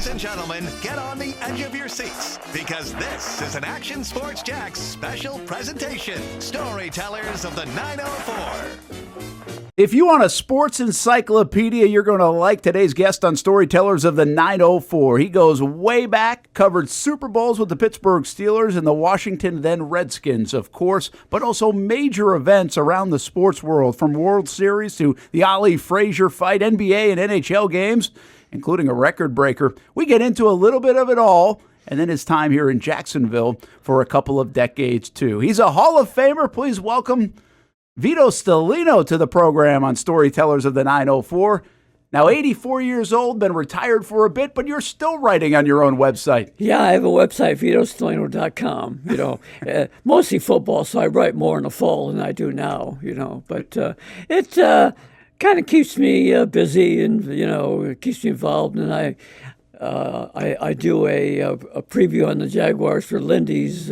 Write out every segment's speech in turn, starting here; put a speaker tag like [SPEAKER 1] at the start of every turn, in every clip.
[SPEAKER 1] Ladies and gentlemen, get on the edge of your seats because this is an Action Sports Jax special presentation. Storytellers of the 904.
[SPEAKER 2] If you want a sports encyclopedia, you're going to like today's guest on Storytellers of the 904. He goes way back, covered Super Bowls with the Pittsburgh Steelers and the Washington then Redskins, of course, but also major events around the sports world, from World Series to the Ali Frazier fight, NBA and NHL games, including a record breaker. We get into a little bit of it all, and then his time here in Jacksonville for a couple of decades, too. He's a Hall of Famer. Please welcome Vito Stellino to the program on Storytellers of the 904. Now 84 years old, been retired for a bit, but you're still writing on your own website.
[SPEAKER 3] Yeah, I have a website, VitoStellino.com. Mostly football, so I write more in the fall than I do now. But it kind of keeps me busy, and it keeps me involved. And I do a preview on the Jaguars for Lindy's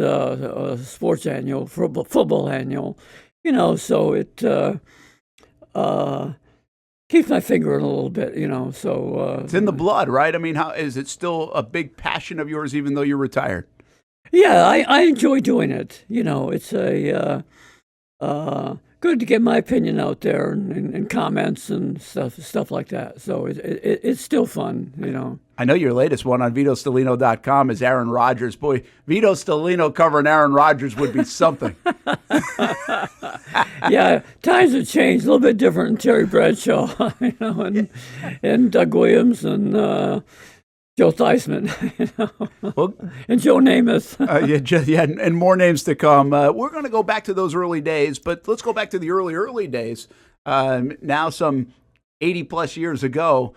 [SPEAKER 3] sports annual, football annual. So it keeps my finger in a little bit, so...
[SPEAKER 2] it's in the blood, right? I mean, how is it still a big passion of yours even though you're retired?
[SPEAKER 3] Yeah, I enjoy doing it. It's good to get my opinion out there and comments and stuff like that. So it's still fun,
[SPEAKER 2] I know your latest one on VitoStellino.com is Aaron Rodgers. Boy, Vito Stellino covering Aaron Rodgers would be something.
[SPEAKER 3] Yeah, times have changed. A little bit different than Terry Bradshaw, and Doug Williams and Joe Theismann,
[SPEAKER 2] Well,
[SPEAKER 3] and Joe Namath.
[SPEAKER 2] and more names to come. We're going to go back to those early days, but let's go back to the early days. Now some 80-plus years ago.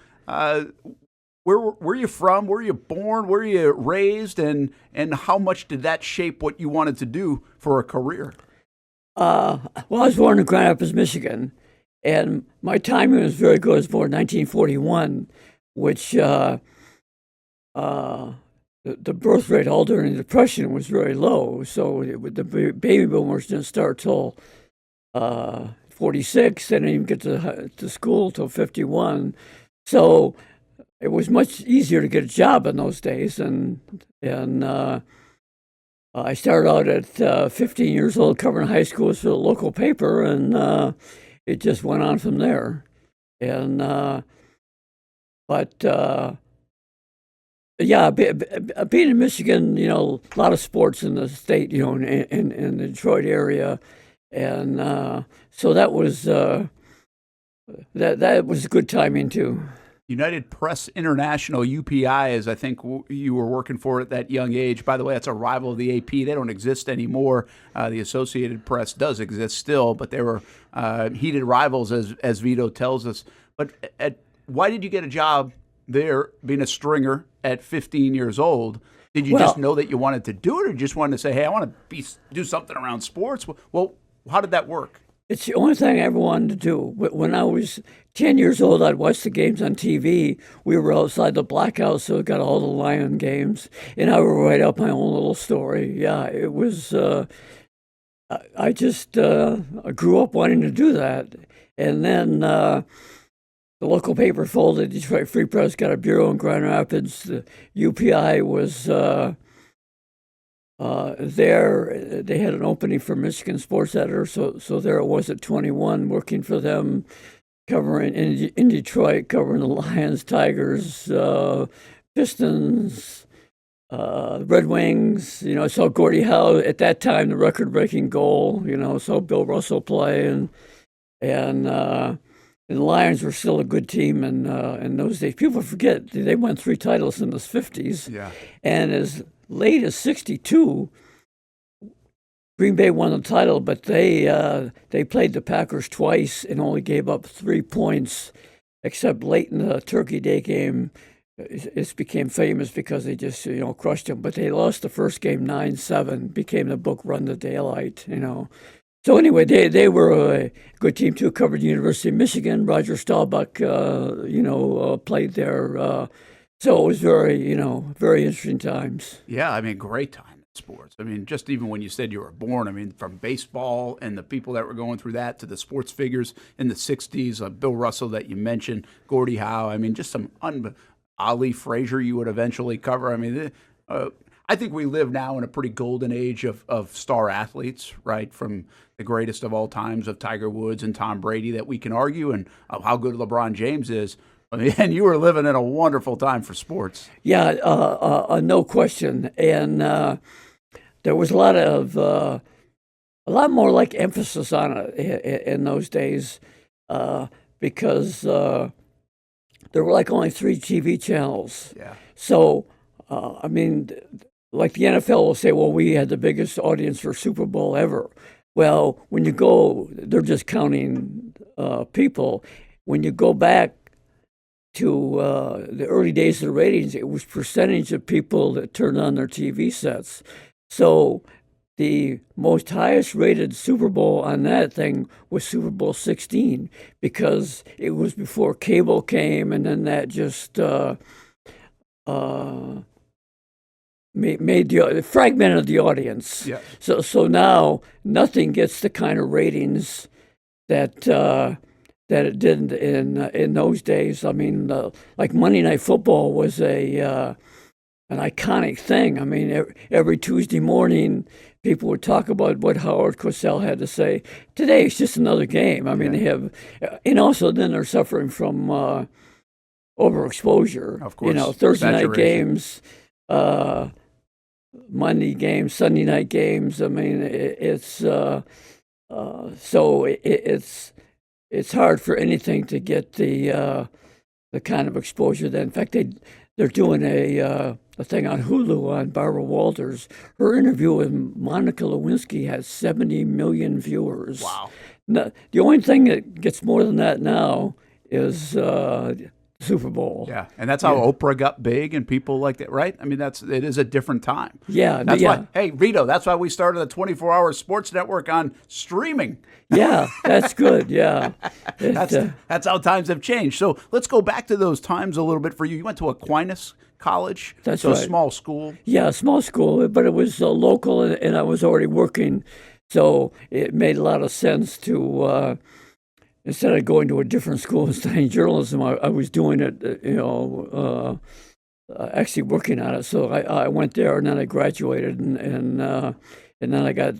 [SPEAKER 2] Where were you from? Where were you born? Where were you raised? And how much did that shape what you wanted to do for a career?
[SPEAKER 3] I was born in Grand Rapids, Michigan, and my timing was very good. I was born in 1941, which the birth rate all during the Depression was very low. So the baby boomers didn't start till 46. They didn't even get to school till 51. So it was much easier to get a job in those days, and I started out at 15 years old covering high schools for the local paper, and it just went on from there. And being in Michigan, a lot of sports in the state, in the Detroit area, and so that was that was good timing too.
[SPEAKER 2] United Press International, UPI, as I think you were working for at that young age. By the way, that's a rival of the AP. They don't exist anymore. The Associated Press does exist still, but they were heated rivals, as Vito tells us. But why did you get a job there being a stringer at 15 years old? Did you just know that you wanted to do it, or just wanted to say, hey, I want to do something around sports? Well, how did that work?
[SPEAKER 3] It's the only thing I ever wanted to do. When I was 10 years old, I'd watch the games on TV. We were outside the Black House, so I got all the Lion games, and I would write up my own little story. Yeah, it was, I just grew up wanting to do that. And then the local paper folded. Detroit Free Press got a bureau in Grand Rapids. The UPI was there. They had an opening for Michigan sports editor, so there it was at 21, working for them, covering in Detroit, covering the Lions, Tigers, Pistons, Red Wings. I saw Gordie Howe at that time, the record-breaking goal. Saw Bill Russell play, and the Lions were still a good team in those days. People forget they won 3 titles in the 50s, and as late as 62, Green Bay won the title, but they played the Packers twice and only gave up 3 points, except late in the Turkey Day game. It became famous because they just crushed them. But they lost the first game 9-7, became the book Run the Daylight. So anyway, they were a good team too. Covered the University of Michigan. Roger Staubach, played there. So it was very interesting times.
[SPEAKER 2] Yeah, I mean, great time in sports. I mean, just even when you said you were born, I mean, from baseball and the people that were going through that to the sports figures in the 60s, Bill Russell that you mentioned, Gordie Howe. I mean, just some Ali Frazier you would eventually cover. I mean, I think we live now in a pretty golden age of star athletes, right? From the greatest of all times of Tiger Woods and Tom Brady that we can argue, and of how good LeBron James is. I mean, and you were living in a wonderful time for sports.
[SPEAKER 3] Yeah, no question. And there was a lot more like emphasis on it in those days because there were like only 3 TV channels.
[SPEAKER 2] Yeah.
[SPEAKER 3] So, I mean, like the NFL will say, well, we had the biggest audience for Super Bowl ever. Well, when you go, they're just counting people. When you go back to the early days of the ratings, it was percentage of people that turned on their TV sets. So the most highest rated Super Bowl on that thing was Super Bowl 16 because it was before cable came, and then that just fragmented the audience.
[SPEAKER 2] Yeah.
[SPEAKER 3] So now nothing gets the kind of ratings that it did in those days. I mean, like Monday Night Football was an iconic thing. I mean, every Tuesday morning, people would talk about what Howard Cosell had to say. Today, it's just another game. I mean, they have, and also then they're suffering from overexposure.
[SPEAKER 2] Of course,
[SPEAKER 3] Thursday night
[SPEAKER 2] saturation.
[SPEAKER 3] games, Monday games, Sunday night games. I mean, it's hard for anything to get the kind of exposure that. In fact, they're doing a thing on Hulu on Barbara Walters. Her interview with Monica Lewinsky has 70 million viewers.
[SPEAKER 2] Wow.
[SPEAKER 3] Now, the only thing that gets more than that now is Super Bowl.
[SPEAKER 2] Yeah, and that's how Oprah got big and people like that, right? I mean, it is a different time.
[SPEAKER 3] Yeah,
[SPEAKER 2] That's
[SPEAKER 3] yeah.
[SPEAKER 2] why, hey, Vito, that's why we started a 24-hour sports network on streaming.
[SPEAKER 3] Yeah, that's good. Yeah.
[SPEAKER 2] That's how times have changed. So let's go back to those times a little bit for you. You went to Aquinas College.
[SPEAKER 3] That's
[SPEAKER 2] so
[SPEAKER 3] right.
[SPEAKER 2] a small school.
[SPEAKER 3] Yeah, small school, but it was local, and I was already working, so it made a lot of sense to instead of going to a different school and studying journalism, I was doing it, actually working on it. So I went there, and then I graduated, and then I got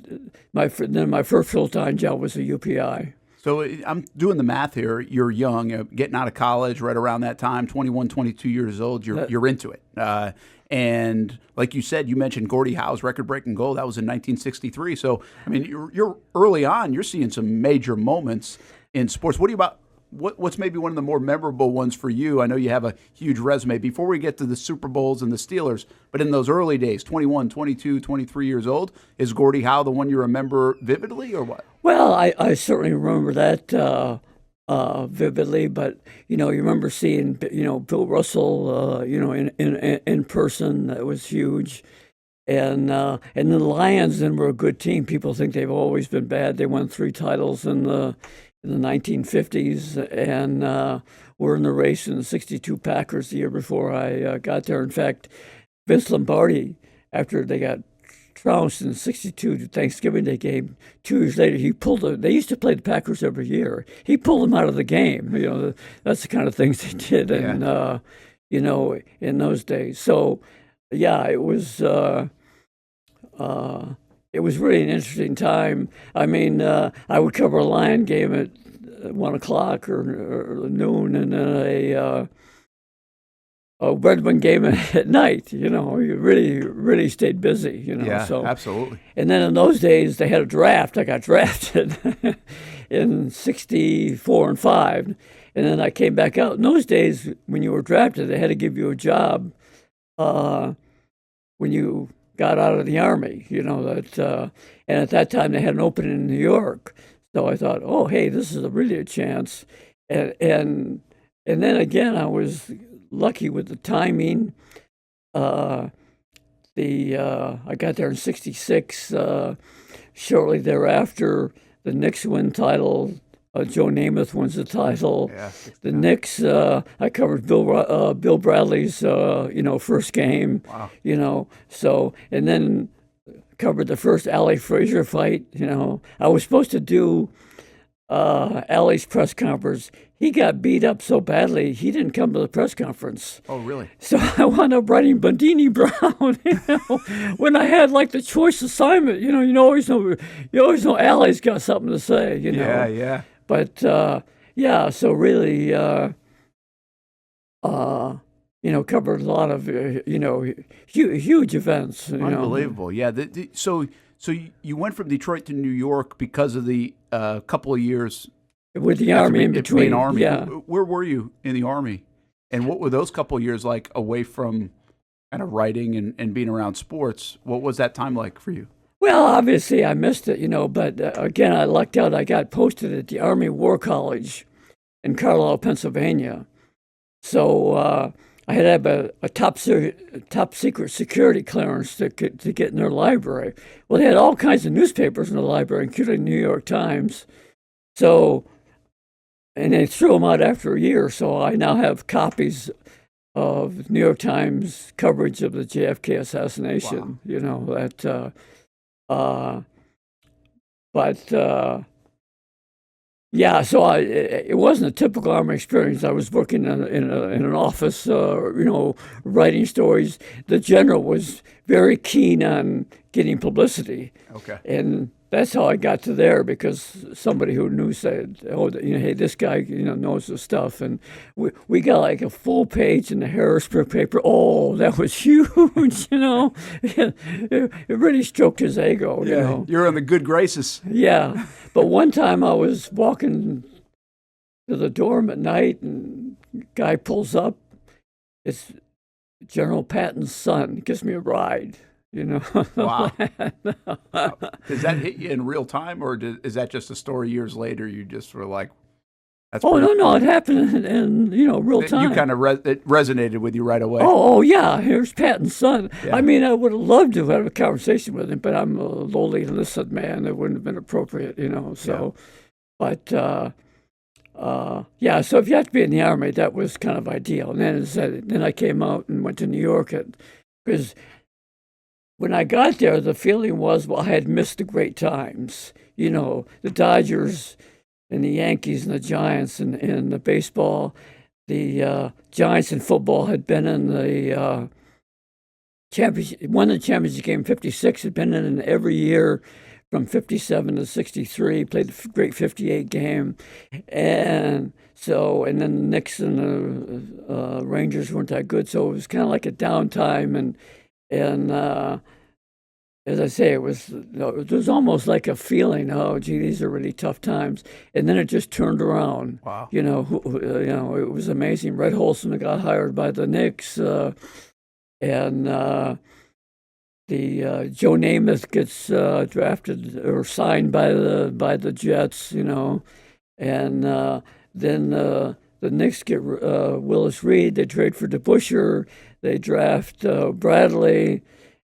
[SPEAKER 3] my first full-time job was at UPI.
[SPEAKER 2] So I'm doing the math here. You're young, getting out of college right around that time, 21, 22 years old. You're into it. And like you said, you mentioned Gordie Howe's record-breaking goal. That was in 1963. So, I mean, you're early on. You're seeing some major moments in sports. What's maybe one of the more memorable ones for you? I know you have a huge resume. Before we get to the Super Bowls and the Steelers, but in those early days, 21, 22, 23 years old, is Gordie Howe the one you remember vividly or what?
[SPEAKER 3] Well, I certainly remember that vividly, but you remember seeing Bill Russell in person. That was huge. And the Lions then were a good team. People think they've always been bad. They won 3 titles in the 1950s, and were in the race in the '62 Packers the year before I got there. In fact, Vince Lombardi, after they got trounced in the '62 Thanksgiving Day game, 2 years later he pulled them. They used to play the Packers every year. He pulled them out of the game. That's the kind of things they did, and in those days. So, yeah, it was. It was really an interesting time. I mean, I would cover a Lion game at 1 o'clock or noon, and then a Redmond game at night. You really stayed busy.
[SPEAKER 2] Yeah,
[SPEAKER 3] so
[SPEAKER 2] absolutely.
[SPEAKER 3] And then in those days, they had a draft. I got drafted in '64 and '5, and then I came back out. In those days, when you were drafted, they had to give you a job when you got out of the Army, and at that time they had an opening in New York. So I thought, oh, hey, this is really a chance. And then again, I was lucky with the timing. I got there in '66. Shortly thereafter, the Knicks win title. Joe Namath wins the title.
[SPEAKER 2] Yeah,
[SPEAKER 3] the Knicks. I covered Bill Bradley's first game.
[SPEAKER 2] Wow.
[SPEAKER 3] So, and then covered the first Ali Frazier fight. I was supposed to do Allie's press conference. He got beat up so badly he didn't come to the press conference.
[SPEAKER 2] Oh, really?
[SPEAKER 3] So I wound up writing Bandini Brown. When I had like the choice assignment. You always know Allie's got something to say.
[SPEAKER 2] Yeah, yeah.
[SPEAKER 3] But yeah, so really, covered a lot of huge events.
[SPEAKER 2] Unbelievable. Yeah. So you went from Detroit to New York because of the couple of years
[SPEAKER 3] with the Army in between.
[SPEAKER 2] Army.
[SPEAKER 3] Yeah.
[SPEAKER 2] Where were you in the Army? And what were those couple of years like away from kind of writing and being around sports? What was that time like for you?
[SPEAKER 3] Well, obviously I missed it, but again, I lucked out. I got posted at the Army War College in Carlisle, Pennsylvania. So I had to have a top secret security clearance to get in their library. Well, they had all kinds of newspapers in the library, including the New York Times. So, and they threw them out after a year. So I now have copies of New York Times coverage of the JFK assassination. Wow. Yeah, so it wasn't a typical Army experience. I was working in an office, writing stories. The general was very keen on getting publicity.
[SPEAKER 2] Okay.
[SPEAKER 3] And that's how I got to there, because somebody who knew said, hey, this guy, knows the stuff. And we got like a full page in the Harrisburg paper. Oh, that was huge, It really stroked his ego,
[SPEAKER 2] Yeah, you're in the good graces.
[SPEAKER 3] Yeah. But one time I was walking to the dorm at night, and a guy pulls up. It's General Patton's son. He gives me a ride.
[SPEAKER 2] Wow. Does that hit you in real time, or is that just a story years later? You just were like, "That's."
[SPEAKER 3] Oh no! It happened in real time.
[SPEAKER 2] You kind of it resonated with you right away.
[SPEAKER 3] Oh yeah! Here's Patton's son.
[SPEAKER 2] Yeah.
[SPEAKER 3] I mean, I would have loved to have a conversation with him, but I'm a lowly enlisted man. It wouldn't have been appropriate, So, yeah. But yeah. So if you had to be in the Army, that was kind of ideal. And then I came out and went to New York because. When I got there, the feeling was, I had missed the great times. The Dodgers and the Yankees and the Giants and the baseball. The Giants in football had been in the championship, won the championship game 56, had been in every year from 57 to 63, played the great 58 game. And then the Knicks and the Rangers weren't that good. So it was kind of like a downtime. And as I say, it was almost like a feeling. Oh, gee, these are really tough times. And then it just turned around.
[SPEAKER 2] Wow.
[SPEAKER 3] It was amazing. Red Holson got hired by the Knicks, and the Joe Namath gets drafted or signed by the Jets. And then the Knicks get Willis Reed. They trade for DeBusschere. They draft Bradley,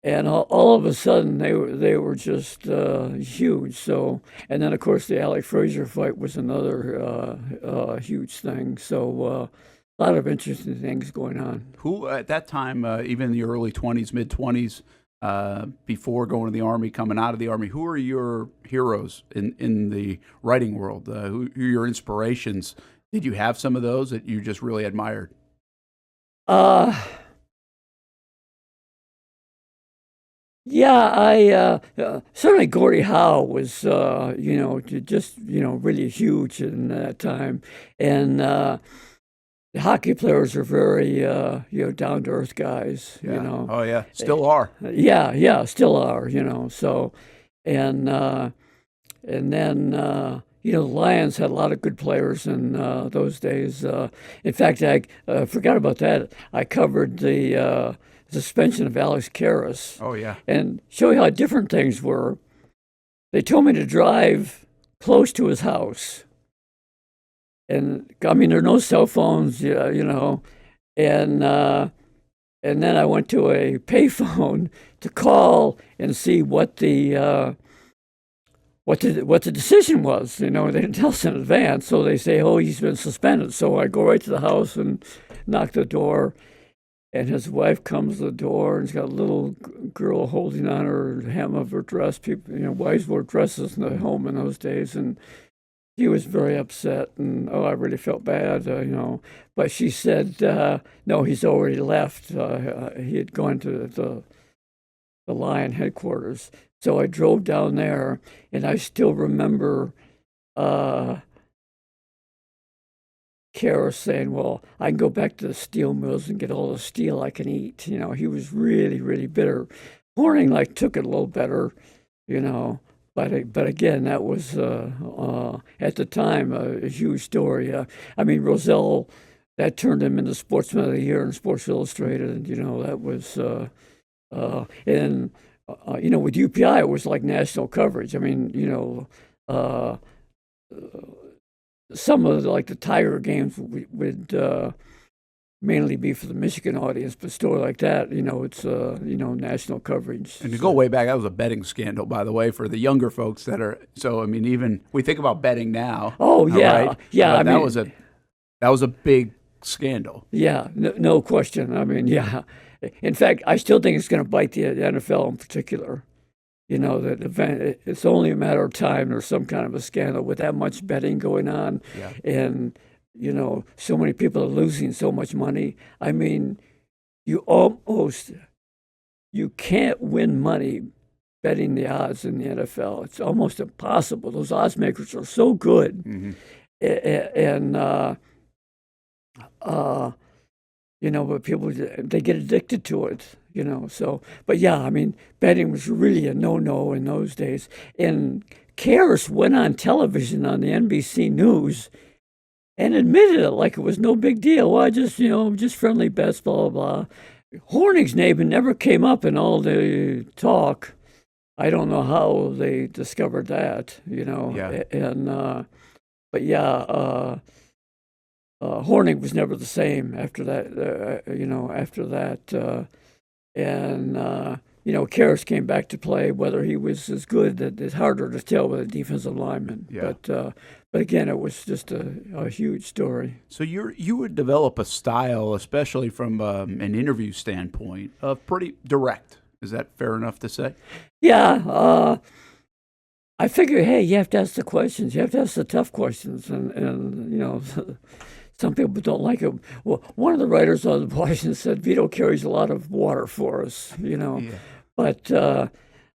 [SPEAKER 3] and all of a sudden they were just huge. So, and then of course the Ali Frazier fight was another huge thing. So a lot of interesting things going on.
[SPEAKER 2] Who at that time, even in the early 20s, mid 20s, before going to the Army, coming out of the Army, who are your heroes in the writing world? Who are your inspirations? Did you have some of those that you just really admired?
[SPEAKER 3] Yeah, I certainly Gordie Howe was, just really huge in that time, and the hockey players are very, down to earth guys.
[SPEAKER 2] Yeah. Oh yeah, still are.
[SPEAKER 3] Yeah, still are. So, and then the Lions had a lot of good players in those days. In fact, I forgot about that. I covered the suspension of Alex Karras.
[SPEAKER 2] Oh, yeah.
[SPEAKER 3] And show you how different things were. They told me to drive close to his house. And, I mean, there are no cell phones, And then I went to a payphone to call and see what the decision was. They didn't tell us in advance. So they say, oh, he's been suspended. So I go right to the house and knock the door. And his wife comes to the door, and he's got a little girl holding on her hem of her dress. People, wives wore dresses in the home in those days. And She was very upset, and I really felt bad, But she said, no, he's already left. He had gone to the Lion headquarters. So I drove down there, and I still remember Kara saying, well, I can go back to the steel mills and get all the steel I can eat. He was really, really bitter. Horning took it a little better, But again, that was at the time a huge story. Roselle, that turned him into Sportsman of the Year in Sports Illustrated, and that was with UPI it was like national coverage. Some of the Tiger games would mainly be for the Michigan audience, but a story like that, it's national coverage.
[SPEAKER 2] And to go way back, that was a betting scandal, by the way, for the younger folks that are. So even we think about betting now.
[SPEAKER 3] Oh yeah,
[SPEAKER 2] right?
[SPEAKER 3] Yeah.
[SPEAKER 2] That was a big scandal.
[SPEAKER 3] Yeah, no question. Yeah. In fact, I still think it's going to bite the NFL in particular. That event. It's only a matter of time there's some kind of a scandal with that much betting going on, and so many people are losing so much money. You can't win money betting the odds in the NFL. It's almost impossible. Those odds makers are so good, and but people, they get addicted to it, So, but yeah, betting was really a no-no in those days. And Karras went on television on the NBC News and admitted it like it was no big deal. Well, just friendly bets, blah, blah, blah. Horning's name never came up in all the talk. I don't know how they discovered that,
[SPEAKER 2] Yeah.
[SPEAKER 3] And, but yeah, Horning was never the same after that, Karras came back to play. Whether he was as good, it's harder to tell with a defensive lineman.
[SPEAKER 2] Yeah.
[SPEAKER 3] But again, it was just a huge story.
[SPEAKER 2] So you would develop a style, especially from an interview standpoint, of pretty direct. Is that fair enough to say?
[SPEAKER 3] Yeah. I figure, hey, you have to ask the questions. You have to ask the tough questions, and some people don't like it. Well, one of the writers on the Washington said Vito carries a lot of water for us, Yeah. But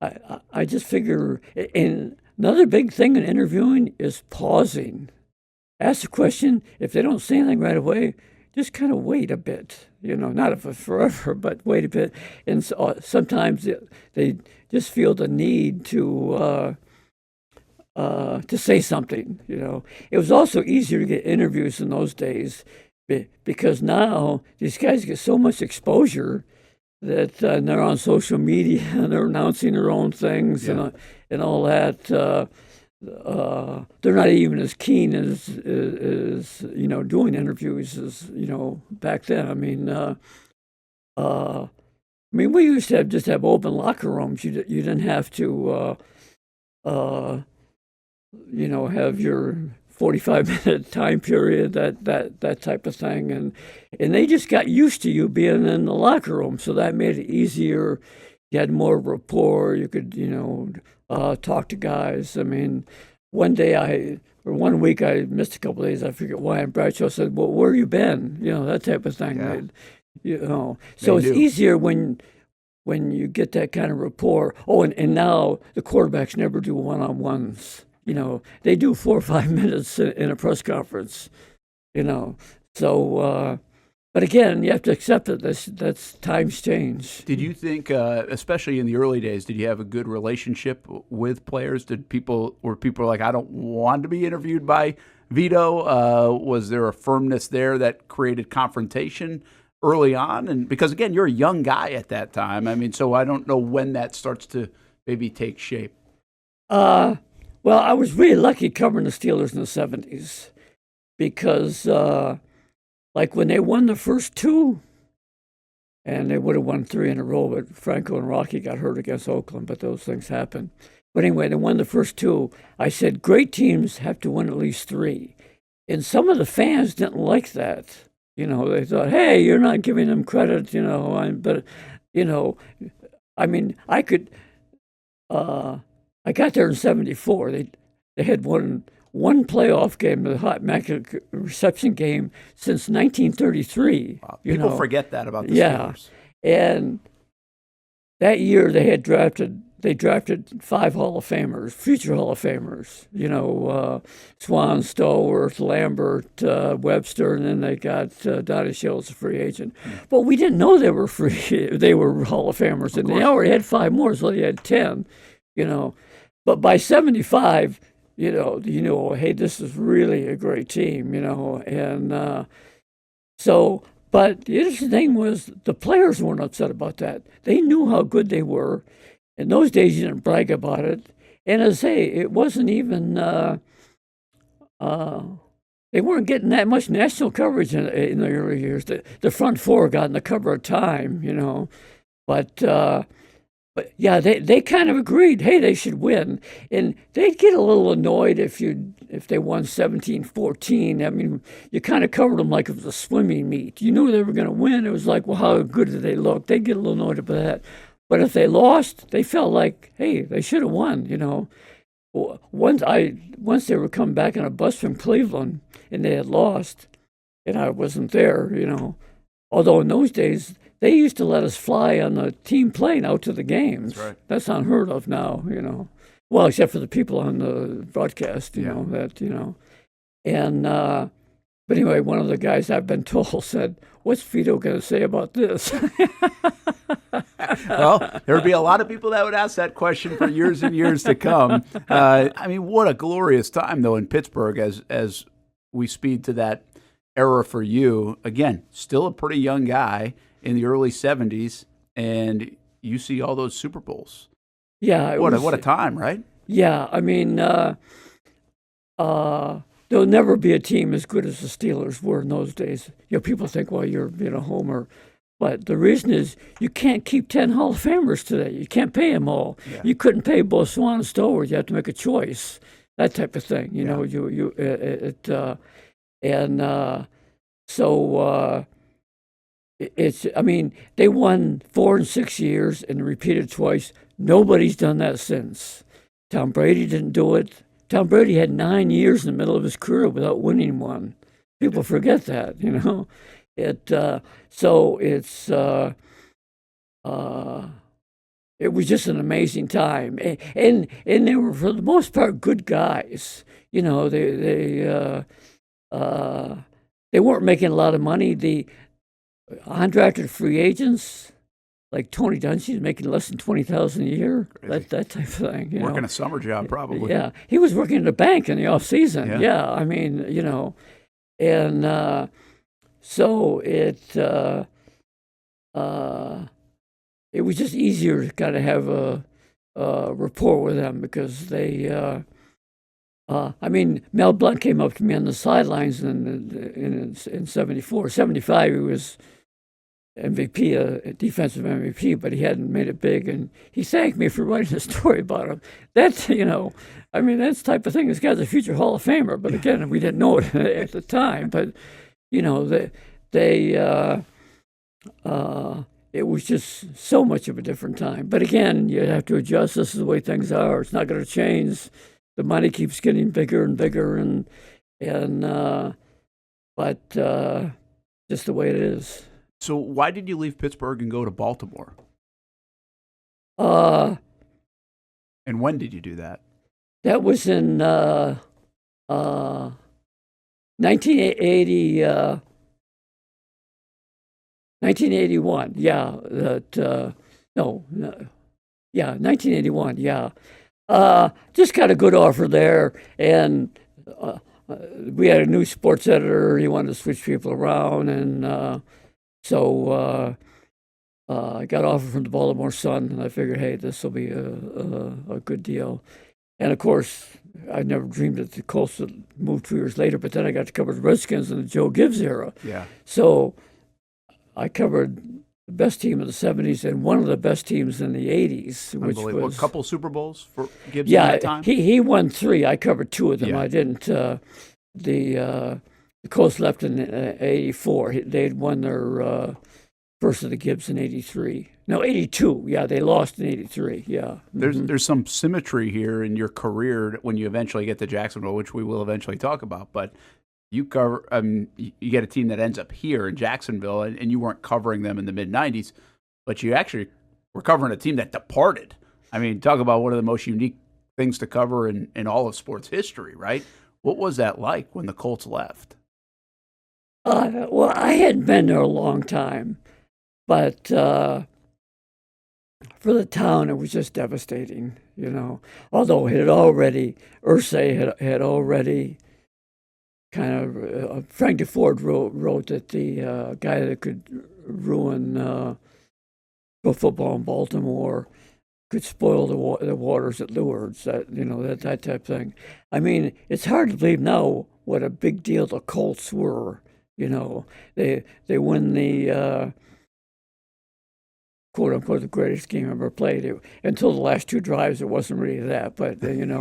[SPEAKER 3] I just figure, and another big thing in interviewing is pausing. Ask a question. If they don't say anything right away, just kind of wait a bit. Not if it's forever, but wait a bit. And so, sometimes they just feel the need to say something. It was also easier to get interviews in those days because now these guys get so much exposure that they're on social media and they're announcing their own things and all that. They're not even as keen as doing interviews as back then. We used to just have open locker rooms. You didn't have to have your 45-minute time period, that type of thing, and they just got used to you being in the locker room, so that made it easier. You had more rapport. You could talk to guys. One week I missed a couple of days. I forget why. And Bradshaw said, "Well, where you been?" That type of thing.
[SPEAKER 2] Yeah.
[SPEAKER 3] So it's easier when you get that kind of rapport. Oh, and now the quarterbacks never do one-on-ones. They do 4 or 5 minutes in a press conference, So, but again, you have to accept that that's times change.
[SPEAKER 2] Did you think, especially in the early days, did you have a good relationship with players? Were people like, I don't want to be interviewed by Vito? Was there a firmness there that created confrontation early on? And because again, you're a young guy at that time. So I don't know when that starts to maybe take shape.
[SPEAKER 3] Well, I was really lucky covering the Steelers in the 70s because, when they won the first 2, and they would have won 3 in a row, but Franco and Rocky got hurt against Oakland, but those things happen. But anyway, they won the first 2. I said, great teams have to win at least 3. And some of the fans didn't like that. They thought, hey, you're not giving them credit, I got there in 74. They had won one playoff game, the Hot Immaculate Reception game, since 1933.
[SPEAKER 2] Wow. People forget that about the
[SPEAKER 3] Yeah.
[SPEAKER 2] Steelers.
[SPEAKER 3] And that year they drafted 5 Hall of Famers, future Hall of Famers. Swan, Stallworth, Lambert, Webster, and then they got Donnie Shell as a free agent. But we didn't know they were free. They were Hall of Famers, and they already had 5 more, so they had 10. But by 75, hey, this is really a great team. And so. But the interesting thing was the players weren't upset about that. They knew how good they were. In those days, you didn't brag about it. And as I say, it wasn't even, they weren't getting that much national coverage in the early years. The front 4 got in the cover of Time, But yeah, they kind of agreed, hey, they should win. And they'd get a little annoyed if they won 17-14. I mean, you kind of covered them like it was a swimming meet. You knew they were going to win. It was like, well, how good did they look? They'd get a little annoyed about that. But if they lost, they felt like, hey, they should have won, Once they were coming back on a bus from Cleveland and they had lost, and I wasn't there, Although in those days, they used to let us fly on the team plane out to the games.
[SPEAKER 2] That's right.
[SPEAKER 3] That's unheard of now, Well, except for the people on the broadcast, And, but anyway, one of the guys I've been told said, what's Vito going to say about this?
[SPEAKER 2] Well, there would be a lot of people that would ask that question for years and years to come. I mean, what a glorious time, though, in Pittsburgh as we speed to that era for you. Again, still a pretty young guy in the early 70s, and you see all those Super Bowls.
[SPEAKER 3] Yeah.
[SPEAKER 2] What a time, right?
[SPEAKER 3] Yeah, I mean, there'll never be a team as good as the Steelers were in those days. People think, well, you're being a homer. But the reason is you can't keep 10 Hall of Famers today. You can't pay them all. Yeah. You couldn't pay both Swan and Stowers. You have to make a choice, that type of thing. I mean, they won 4 and 6 years and repeated twice. Nobody's done that since. Tom Brady didn't do it. Tom Brady had 9 years in the middle of his career without winning one. People forget that, It was just an amazing time, and they were for the most part good guys. They weren't making a lot of money. The undrafted free agents like Tony Dungy's making less than $20,000 a year. That type of thing.
[SPEAKER 2] Working a summer job, probably.
[SPEAKER 3] Yeah, he was working at a bank in the off season. Yeah, I mean, and so it was just easier to kind of have a rapport with them because they. I mean, Mel Blount came up to me on the sidelines in 74. 75, he was MVP, a defensive MVP, but he hadn't made it big. And he thanked me for writing a story about him. That's, I mean, that's the type of thing. This guy's a future Hall of Famer. But again, we didn't know it at the time. But, it was just so much of a different time. But again, you have to adjust. This is the way things are. It's not going to change. The money keeps getting bigger and bigger, but just the way it is.
[SPEAKER 2] So why did you leave Pittsburgh and go to Baltimore?
[SPEAKER 3] And
[SPEAKER 2] when did you do that?
[SPEAKER 3] That was in 1980, 1981. Yeah, 1981. Yeah. Just got a good offer there, and we had a new sports editor. He wanted to switch people around, and so I got an offer from the Baltimore Sun, and I figured, hey, this will be a good deal. And of course, I never dreamed that the Colts would move 2 years later, but then I got to cover the Redskins in the Joe Gibbs era.
[SPEAKER 2] Yeah.
[SPEAKER 3] So I covered the best team in the 70s and one of the best teams in the 80s, which was
[SPEAKER 2] a couple Super Bowls for Gibbs
[SPEAKER 3] at
[SPEAKER 2] that time?
[SPEAKER 3] He won 3. I covered 2 of them.
[SPEAKER 2] Yeah.
[SPEAKER 3] I didn't. The Colts left in '84. They'd won their versus the Gibbs in '83. No, '82. Yeah, they lost in '83. Yeah.
[SPEAKER 2] There's some symmetry here in your career when you eventually get to Jacksonville, which we will eventually talk about. But you cover, you get a team that ends up here in Jacksonville, and you weren't covering them in the mid '90s, but you actually were covering a team that departed. I mean, talk about one of the most unique things to cover in all of sports history, right? What was that like when the Colts left?
[SPEAKER 3] Well, I hadn't been there a long time, but for the town, it was just devastating, you know. Although it had already, Irsay had already kind of, Frank DeFord wrote that the guy that could ruin pro football in Baltimore could spoil the waters at Lourdes, that type of thing. I mean, it's hard to believe now what a big deal the Colts were. You know, they win the quote unquote the greatest game ever played. Until the last two drives, it wasn't really that, but it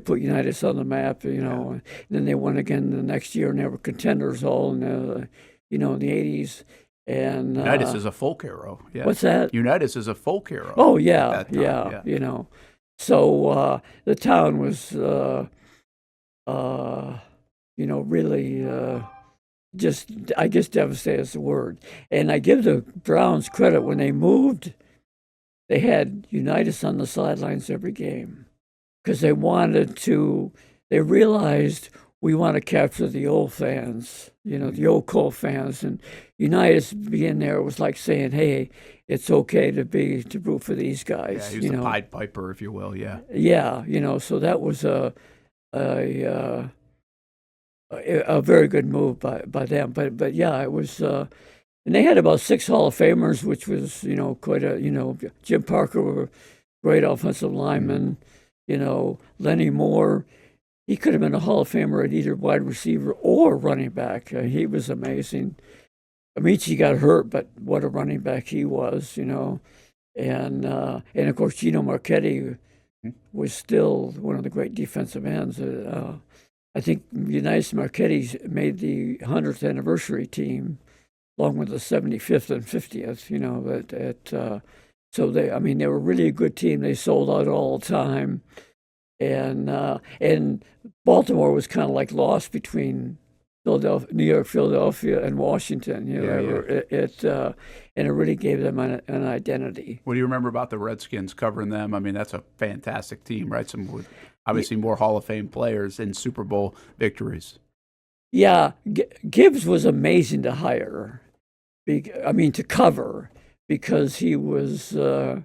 [SPEAKER 3] put Unitas on the map. You know, and then they won again the next year, and they were contenders all in the in the '80s. And
[SPEAKER 2] Unitas is a folk hero. Yeah.
[SPEAKER 3] What's that?
[SPEAKER 2] Unitas is a folk hero.
[SPEAKER 3] Oh yeah, yeah. You know, so the town was really just, I guess, devastated is the word. And I give the Browns credit. When they moved, they had Unitas on the sidelines every game because they realized we want to capture the old fans, the old Colt fans. And Unitas being there was like saying, hey, it's okay to root for these guys.
[SPEAKER 2] Yeah, he was the Pied Piper, if you will, yeah.
[SPEAKER 3] Yeah, so that was a very good move by them. But yeah, it was, and they had about 6 Hall of Famers, which was, quite Jim Parker, were a great offensive lineman, Lenny Moore. He could have been a Hall of Famer at either wide receiver or running back. He was amazing. Amici got hurt, but what a running back he was, And of course, Gino Marchetti was still one of the great defensive ends. I think Unitas Marchetti made the 100th anniversary team, along with the 75th and 50th. So they were really a good team. They sold out all the time, and Baltimore was kind of like lost between New York, Philadelphia, and Washington. And it really gave them an identity.
[SPEAKER 2] What do you remember about the Redskins covering them? I mean, that's a fantastic team, right? Obviously more Hall of Fame players and Super Bowl victories.
[SPEAKER 3] Yeah, Gibbs was amazing to hire. To cover, because he was so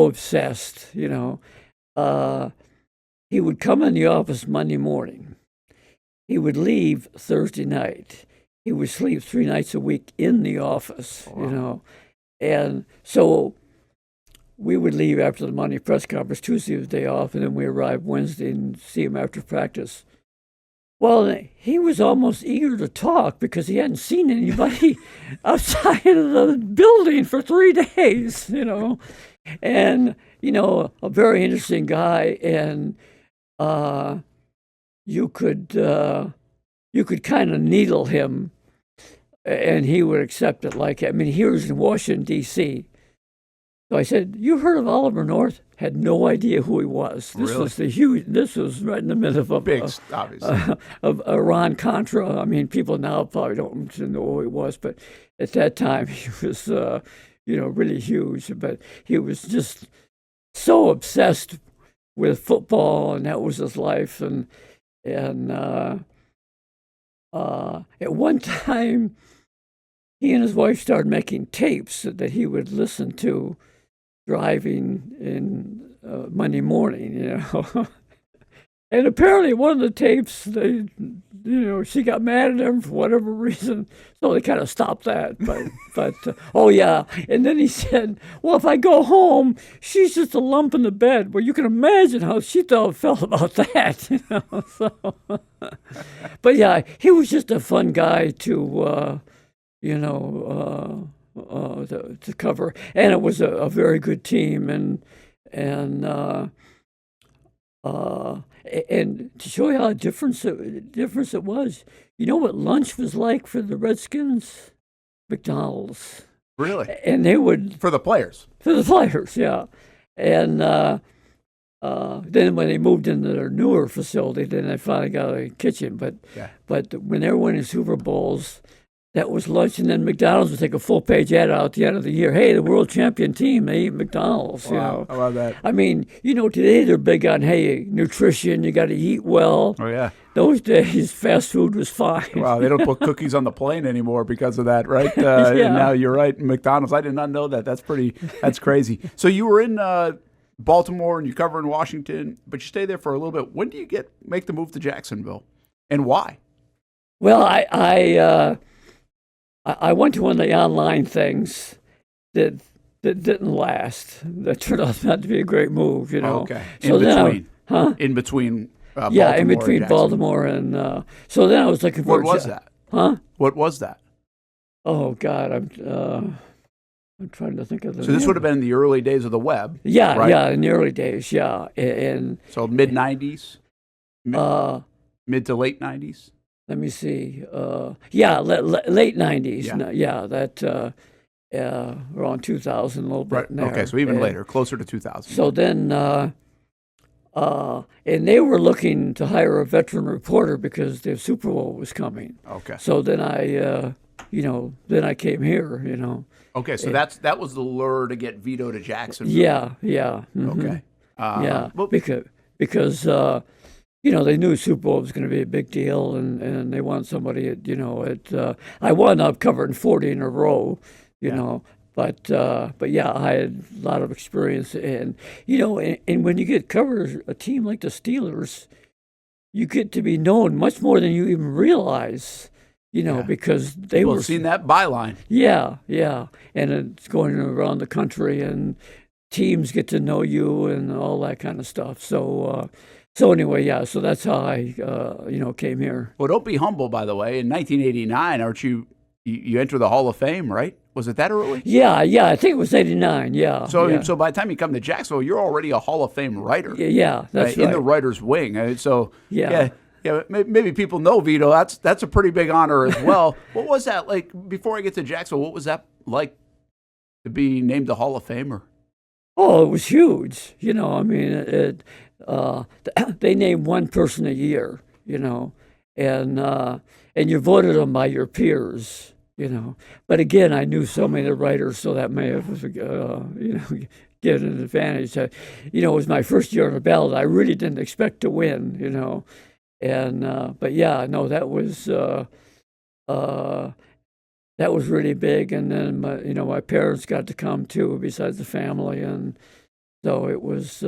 [SPEAKER 3] obsessed. He would come in the office Monday morning. He would leave Thursday night. He would sleep 3 nights a week in the office. Wow. And so we would leave after the Monday press conference. Tuesday was the day off, and then we arrived Wednesday and see him after practice. Well, he was almost eager to talk because he hadn't seen anybody outside of the building for 3 days, And, a very interesting guy, and you could kind of needle him, and he would accept it. He was in Washington, D.C., so I said, "You heard of Oliver North?" Had no idea who he was. This was right in the middle of
[SPEAKER 2] obviously
[SPEAKER 3] of Iran Contra. People now probably don't know who he was, but at that time he was, really huge. But he was just so obsessed with football, and that was his life. And at one time, he and his wife started making tapes that he would listen to driving in Monday morning, And apparently one of the tapes, she got mad at him for whatever reason, so they kind of stopped that. But oh yeah, and then he said, "Well, if I go home, she's just a lump in the bed." Well, you can imagine how she felt about that, So, but yeah, he was just a fun guy to cover, and it was a very good team, and And to show you how different it was, you know what lunch was like for the Redskins? McDonald's.
[SPEAKER 2] Really?
[SPEAKER 3] And they would
[SPEAKER 2] For the players.
[SPEAKER 3] for the players, yeah. And then when they moved into their newer facility, then they finally got a kitchen. But
[SPEAKER 2] Yeah.
[SPEAKER 3] when they were winning Super Bowls, that was lunch, and then McDonald's would take a full-page ad out at the end of the year. Hey, the world champion team, they eat McDonald's. You know,
[SPEAKER 2] I love that.
[SPEAKER 3] I mean, today they're big on nutrition. You got to eat well.
[SPEAKER 2] Oh, yeah.
[SPEAKER 3] Those days, fast food was fine.
[SPEAKER 2] Wow, they don't put cookies on the plane anymore because of that, right?
[SPEAKER 3] Yeah.
[SPEAKER 2] And now you're right, McDonald's. I did not know that. That's crazy. So you were in Baltimore and you cover in Washington, but you stay there for a little bit. When do you make the move to Jacksonville, and why?
[SPEAKER 3] Well, I went to one of the online things that didn't last. That turned out not to be a great move,
[SPEAKER 2] Okay.
[SPEAKER 3] So
[SPEAKER 2] In between.
[SPEAKER 3] Yeah,
[SPEAKER 2] Baltimore
[SPEAKER 3] in between
[SPEAKER 2] and
[SPEAKER 3] Baltimore and so then I was looking for.
[SPEAKER 2] What was that?
[SPEAKER 3] Huh?
[SPEAKER 2] What was that?
[SPEAKER 3] Oh God, I'm trying to think of the.
[SPEAKER 2] So this
[SPEAKER 3] name.
[SPEAKER 2] would have been in the early days of the web.
[SPEAKER 3] Yeah,
[SPEAKER 2] right?
[SPEAKER 3] yeah, in the early days, yeah, and
[SPEAKER 2] So mid '90s, mid to late '90s.
[SPEAKER 3] let me see, late '90s,
[SPEAKER 2] Yeah.
[SPEAKER 3] that around 2000, a little bit.
[SPEAKER 2] Right.
[SPEAKER 3] in there.
[SPEAKER 2] Okay, so even
[SPEAKER 3] And
[SPEAKER 2] later, closer to 2000.
[SPEAKER 3] So then, and they were looking to hire a veteran reporter because the Super Bowl was coming.
[SPEAKER 2] Okay.
[SPEAKER 3] So then I came here.
[SPEAKER 2] Okay, so that was the lure to get Vito to Jacksonville.
[SPEAKER 3] Yeah. Mhm.
[SPEAKER 2] Okay.
[SPEAKER 3] Yeah,
[SPEAKER 2] well,
[SPEAKER 3] because they knew Super Bowl was going to be a big deal, and they want somebody I wound up covering 40 in a row, but yeah, I had a lot of experience, and when you get cover a team like the Steelers, you get to be known much more than you even realize. Because they
[SPEAKER 2] people
[SPEAKER 3] were
[SPEAKER 2] have seen that byline.
[SPEAKER 3] Yeah, and it's going around the country, and teams get to know you and all that kind of stuff. So anyway, yeah. So that's how I, came here.
[SPEAKER 2] Well, don't be humble, by the way. In 1989, aren't you enter the Hall of Fame, right? Was it that early?
[SPEAKER 3] Yeah. I think it was '89. Yeah.
[SPEAKER 2] So by the time you come to Jacksonville, you're already a Hall of Fame writer.
[SPEAKER 3] Yeah, that's right.
[SPEAKER 2] In the writer's wing. So
[SPEAKER 3] Yeah.
[SPEAKER 2] Yeah, maybe people know Vito. That's a pretty big honor as well. What was that like? Before I get to Jacksonville, what was that like to be named the Hall of Famer?
[SPEAKER 3] Oh, it was huge. I mean, they name one person a year. And you voted them by your peers. But again, I knew so many of the writers, so that may have given an advantage. It was my first year on the ballot. I really didn't expect to win. And but yeah, no, that was really big. And then my parents got to come too, besides the family, and so it was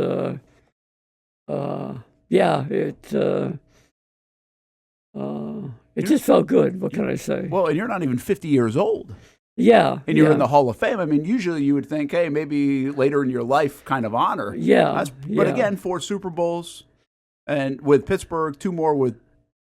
[SPEAKER 3] it just felt good. What can I say?
[SPEAKER 2] Well, and you're not even 50 years old.
[SPEAKER 3] Yeah,
[SPEAKER 2] and you're in the Hall of Fame. I mean, usually you would think, hey, maybe later in your life, kind of honor.
[SPEAKER 3] Yeah,
[SPEAKER 2] but again, 4 Super Bowls. And with Pittsburgh, 2 more with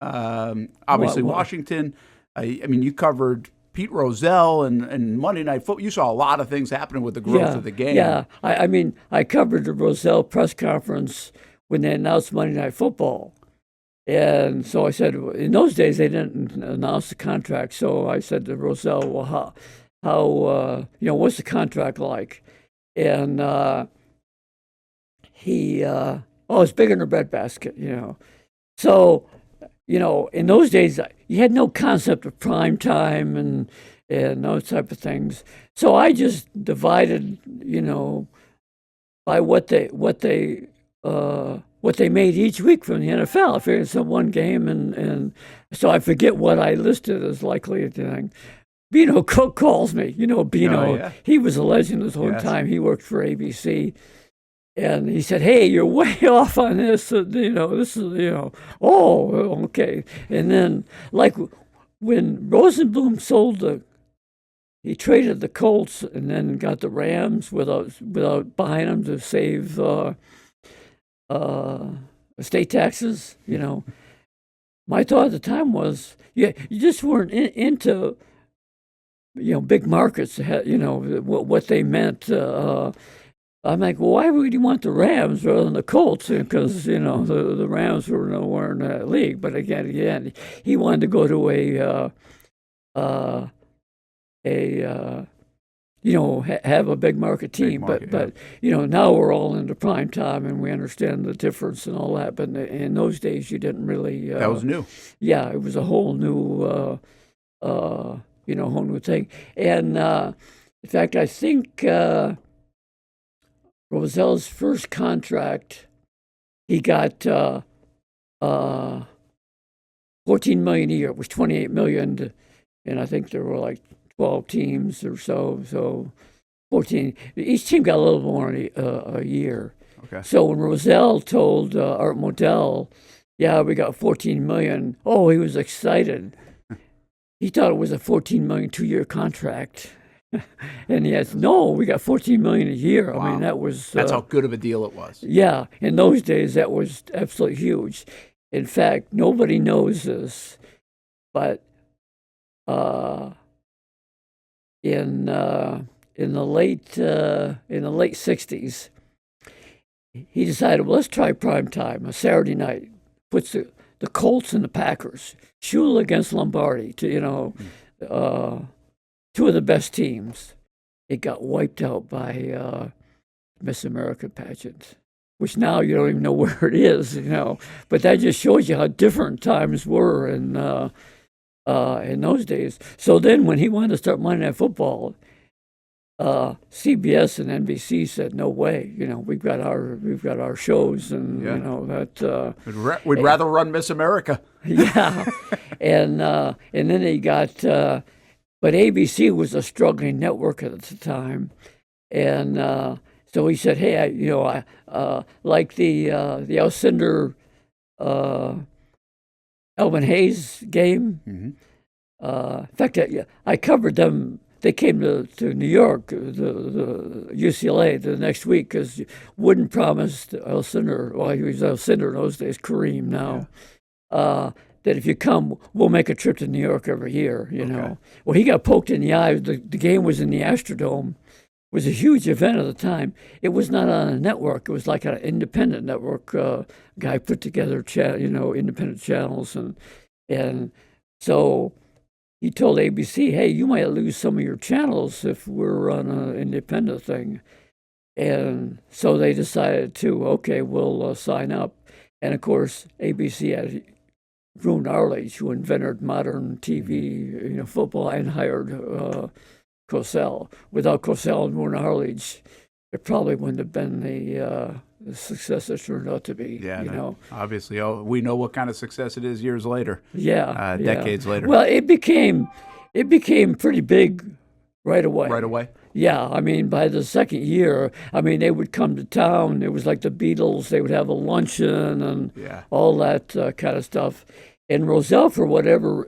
[SPEAKER 2] obviously Washington. I mean, you covered Pete Rozelle and Monday Night Football. You saw a lot of things happening with the growth of the game.
[SPEAKER 3] Yeah, I mean, I covered the Rozelle press conference when they announced Monday Night Football. And so I said, in those days, they didn't announce the contract. So I said to Rozelle, well, how what's the contract like? And he... oh, it's bigger than a breadbasket, So, in those days, you had no concept of prime time and those type of things. So I just divided, by what they made each week from the NFL. I figured it's one game, and so I forget what I listed as likely to. Bino Cook calls me. Bino.
[SPEAKER 2] Oh, yeah.
[SPEAKER 3] He was a legend this whole time. He worked for ABC. And he said, "Hey, you're way off on this. This is, oh, okay." And then, like when Rosenblum he traded the Colts and then got the Rams without buying them to save estate taxes. My thought at the time was, you just weren't into big markets. What they meant. I'm like, well, why would you want the Rams rather than the Colts? Because the Rams were nowhere in that league. But again, he wanted to go to have a big market team. But now we're all into prime time and we understand the difference and all that. But in those days, you didn't really.
[SPEAKER 2] That was new.
[SPEAKER 3] Yeah, it was a whole new, whole new thing. And in fact, I think. Roselle's first contract, he got $14 million a year. It was $28 million, and I think there were like 12 teams or so. So 14. Each team got a little more a year.
[SPEAKER 2] Okay.
[SPEAKER 3] So when Roselle told Art Modell, "Yeah, we got $14 million," oh, he was excited. He thought it was a $14 million 2-year contract. And yes, no, we got $14 million a year.
[SPEAKER 2] Wow.
[SPEAKER 3] I mean,
[SPEAKER 2] that's how good of a deal it was.
[SPEAKER 3] Yeah, in those days, that was absolutely huge. In fact, nobody knows this, but in the late '60s, he decided, well, let's try prime time, a Saturday night. Puts the Colts and the Packers, Shula against Lombardi, two of the best teams. It got wiped out by Miss America pageant, which now you don't even know where it is, But that just shows you how different times were in those days. So then when he wanted to start Monday Night Football, CBS and NBC said, "No way! We've got our shows, and that
[SPEAKER 2] we'd rather run Miss America."
[SPEAKER 3] Yeah, and then he got. But ABC was a struggling network at the time, and so he said, "Hey, I like the Alcindor Elvin Hayes game.
[SPEAKER 2] Mm-hmm.
[SPEAKER 3] In fact, I covered them. They came to New York, the UCLA, the next week because Wooden promised Alcindor. Well, he was Alcindor in those days, Kareem now." Yeah. That if you come, we'll make a trip to New York every year, Okay. Well, he got poked in the eye. The game was in the Astrodome. It was a huge event at the time. It was not on a network. It was like an independent network. Guy put together, independent channels. And so he told ABC, "Hey, you might lose some of your channels if we're on an independent thing." And so they decided okay, we'll sign up. And, of course, ABC had Roone Arledge, who invented modern TV, football, and hired Cosell. Without Cosell and Roone Arledge, it probably wouldn't have been the success it turned out to be.
[SPEAKER 2] Yeah, obviously, we know what kind of success it is years later.
[SPEAKER 3] Yeah,
[SPEAKER 2] decades later.
[SPEAKER 3] Well, it became pretty big right away.
[SPEAKER 2] Right away.
[SPEAKER 3] Yeah, I mean, by the second year, they would come to town. It was like the Beatles. They would have a luncheon and all that kind of stuff. And Cosell, for whatever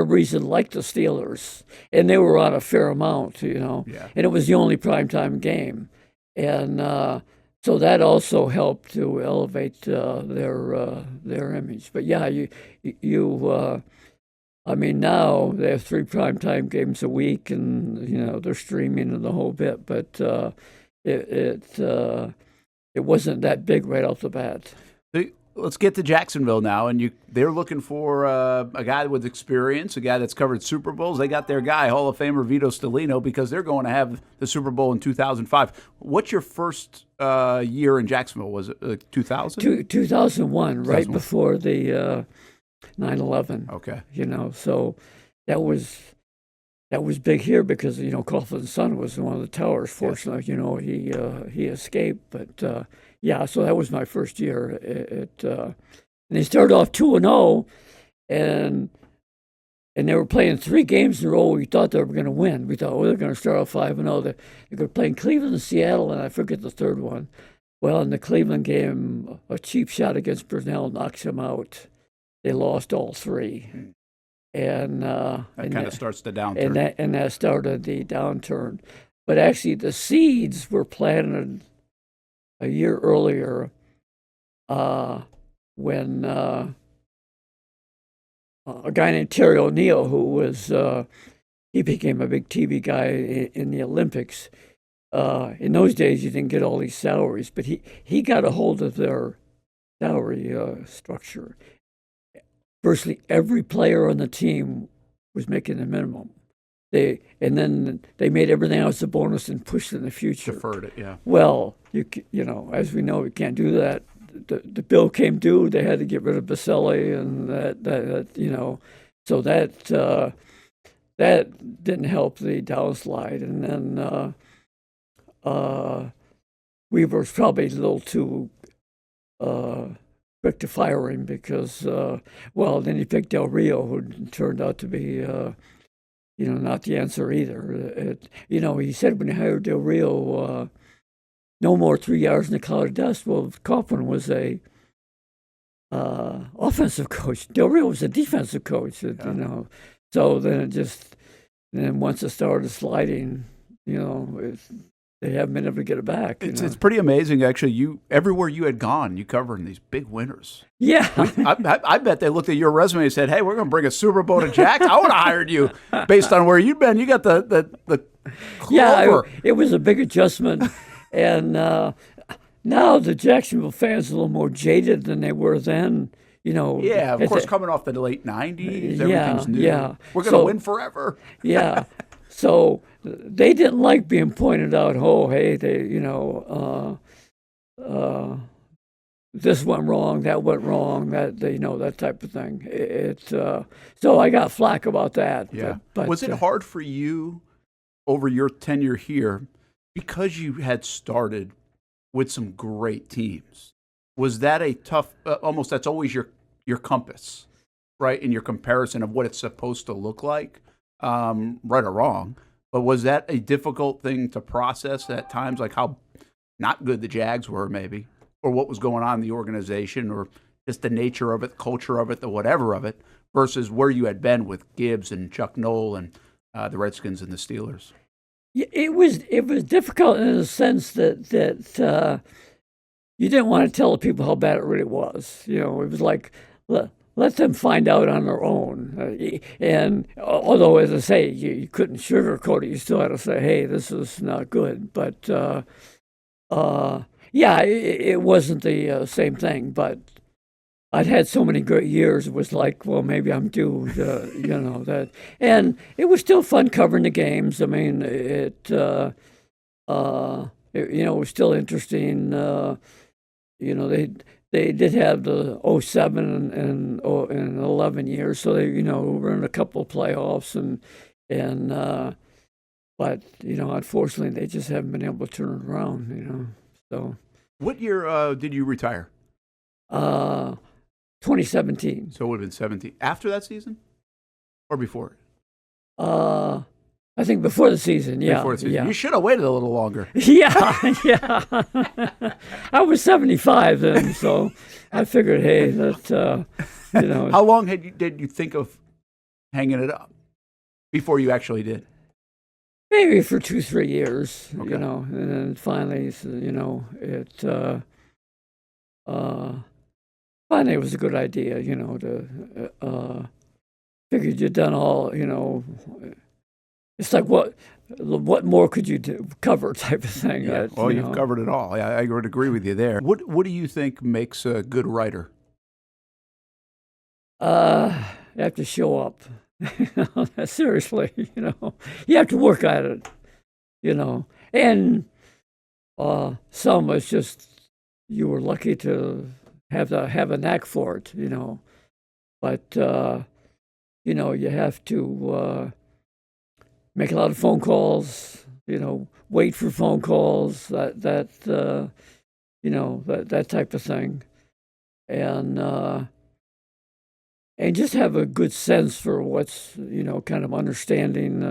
[SPEAKER 3] reason, liked the Steelers. And they were on a fair amount, And it was the only primetime game. And so that also helped to elevate their image. But, yeah, now they have 3 primetime games a week, and they're streaming and the whole bit. But it wasn't that big right off the bat.
[SPEAKER 2] Let's get to Jacksonville now, and they're looking for a guy with experience, a guy that's covered Super Bowls. They got their guy, Hall of Famer Vito Stellino, because they're going to have the Super Bowl in 2005. What's your first year in Jacksonville? Was it 2000?
[SPEAKER 3] 2001, right before the 9/11.
[SPEAKER 2] Okay.
[SPEAKER 3] So that was big here because Coughlin's son was in one of the towers. Fortunately, he escaped. But so that was my first year. And they started off 2-0, and they were playing 3 games in a row. We thought they were going to win. We thought, they're going to start off 5-0. They're going to play in Cleveland and Seattle, and I forget the third one. Well, in the Cleveland game, a cheap shot against Burnell knocks him out. They lost all 3. And that
[SPEAKER 2] kind of starts the downturn.
[SPEAKER 3] And that started the downturn. But actually, the seeds were planted a year earlier when a guy named Terry O'Neill, who was he became a big TV guy in the Olympics. In those days, you didn't get all these salaries, but he got a hold of their salary structure. Virtually every player on the team was making the minimum. And then they made everything else a bonus and pushed it in the future.
[SPEAKER 2] Deferred it, yeah.
[SPEAKER 3] Well, you know, as we know, we can't do that. The bill came due. They had to get rid of Baselli, and that you know, so that didn't help the downslide. And then we were probably a little too quick to fire him because, well, then he picked Del Rio, who turned out to be. You know, not the answer either. You know, he said when he hired Del Rio, no more 3 yards in the cloud of dust. Well, Kaufman was a offensive coach. Del Rio was a defensive coach. You know, so then then once it started sliding, you know, they haven't been able to get it back.
[SPEAKER 2] It's pretty amazing, actually. Everywhere you had gone, you covered these big winners.
[SPEAKER 3] Yeah,
[SPEAKER 2] I bet they looked at your resume and said, "Hey, we're going to bring a Super Bowl to Jack." I would have hired you based on where you'd been. You got the
[SPEAKER 3] yeah. It was a big adjustment, and now the Jacksonville fans are a little more jaded than they were then. You know.
[SPEAKER 2] Yeah, of course, coming off the late '90s, everything's new.
[SPEAKER 3] Yeah,
[SPEAKER 2] we're going to win forever.
[SPEAKER 3] Yeah. So they didn't like being pointed out. Oh, hey, you know, this went wrong, that went wrong, you know, that type of thing. So I got flack about that.
[SPEAKER 2] Yeah.
[SPEAKER 3] But
[SPEAKER 2] was it hard for you over your tenure here because you had started with some great teams? Was that a tough? Almost that's always your compass, right? In your comparison of what it's supposed to look like. Right or wrong, but was that a difficult thing to process at times, like how not good the Jags were maybe, or what was going on in the organization, or just the nature of it, the culture of it, the whatever of it, versus where you had been with Gibbs and Chuck Noll and the Redskins and the Steelers?
[SPEAKER 3] It was difficult in the sense that you didn't want to tell the people how bad it really was. You know, it was like, let them find out on their own. And although, as I say, you couldn't sugarcoat it, you still had to say, hey, this is not good. But, yeah, it wasn't the same thing. But I'd had so many great years, it was like, well, maybe I'm due, you know, that. And it was still fun covering the games. I mean, you know, it was still interesting. You know, they did have the 07 and 11 years, so they, you know, were in a couple of playoffs but you know, unfortunately, they just haven't been able to turn it around. You know, so.
[SPEAKER 2] What year did you retire?
[SPEAKER 3] 2017.
[SPEAKER 2] So it would have been 17 after that season, or before?
[SPEAKER 3] I think before the season, yeah.
[SPEAKER 2] Before the season.
[SPEAKER 3] Yeah.
[SPEAKER 2] You should have waited a little longer.
[SPEAKER 3] Yeah, yeah. I was 75 then, so I figured, hey, that, you know.
[SPEAKER 2] How long did you think of hanging it up before you actually did?
[SPEAKER 3] Maybe for 2-3 years,
[SPEAKER 2] Okay.
[SPEAKER 3] you know, and then finally, you know, finally it was a good idea, you know, to, figured you'd done all, you know, it's like what more could you cover type of thing.
[SPEAKER 2] Yeah. Well, you've covered it all. I would agree with you there. What do you think makes a good writer?
[SPEAKER 3] You have to show up. Seriously, you know, you have to work at it, you know, and some it's just you were lucky to have a knack for it, you know, but you know, you have to make a lot of phone calls, you know, wait for phone calls, that you know, that type of thing, and just have a good sense for what's, you know, kind of understanding,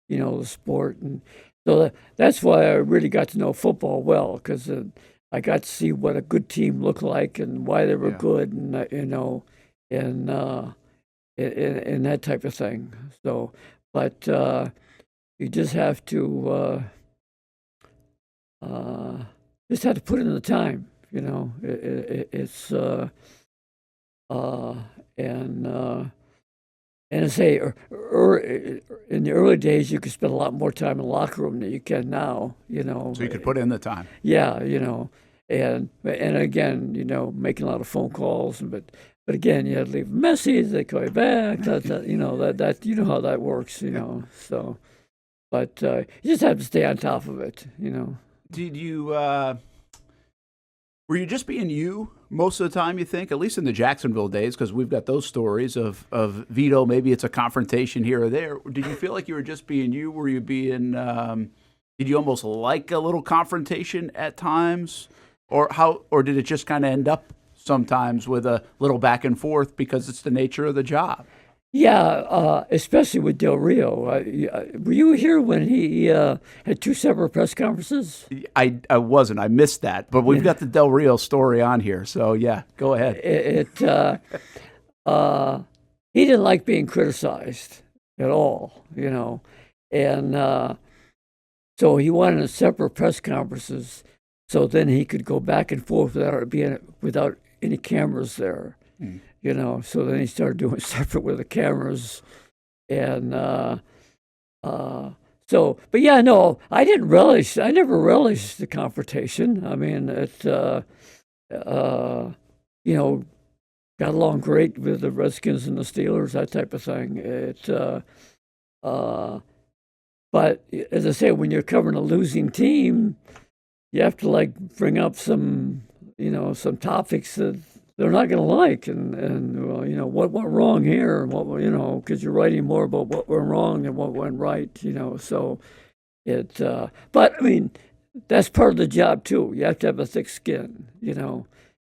[SPEAKER 3] you know, the sport. And so that's why I really got to know football well, because I got to see what a good team looked like and why they were good, and, you know, and that type of thing. So, but you just have to put in the time, you know. It's and And I say, in the early days, you could spend a lot more time in the locker room than you can now.
[SPEAKER 2] So you could put in the time.
[SPEAKER 3] Yeah, and again, making a lot of phone calls, but again, you had to leave a message. They call you back. That you know how that works. So, but you just have to stay on top of it.
[SPEAKER 2] Did you? Were you just being you most of the time, you think? At least in the Jacksonville days, because we've got those stories of Vito, maybe it's a confrontation here or there. Did you feel like you were just being you? Were you being, did you almost like a little confrontation at times? Or did it just kind of end up sometimes with a little back and forth because it's the nature of the job?
[SPEAKER 3] Yeah, especially with Del Rio. Were you here when he had 2 separate press conferences?
[SPEAKER 2] I wasn't. I missed that. But we've got the Del Rio story on here. So, yeah, go ahead.
[SPEAKER 3] He didn't like being criticized at all, And so he wanted separate press conferences so then he could go back and forth without any cameras there. So then he started doing separate with the cameras, and but yeah, no, I never relished the confrontation. I mean, got along great with the Redskins and the Steelers, that type of thing. But as I say, when you're covering a losing team, you have to bring up some topics that they're not going to like, and what went wrong here, and what because you're writing more about what went wrong than what went right, So but I mean, that's part of the job too. You have to have a thick skin,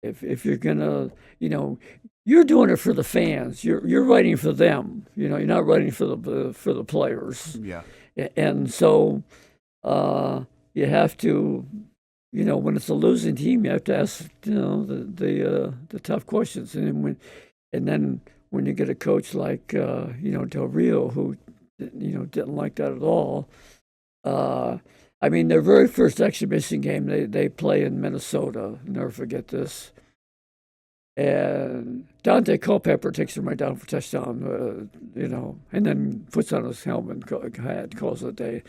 [SPEAKER 3] If you're gonna, you're doing it for the fans. You're writing for them. You're not writing for the players.
[SPEAKER 2] Yeah.
[SPEAKER 3] And so you have to. When it's a losing team, you have to ask, the tough questions, and then when you get a coach like, Del Rio, who, didn't like that at all. I mean, their very first exhibition game, they play in Minnesota. I'll never forget this. And Dante Culpepper takes him right down for touchdown, and then puts on his helmet and hat, calls it a day.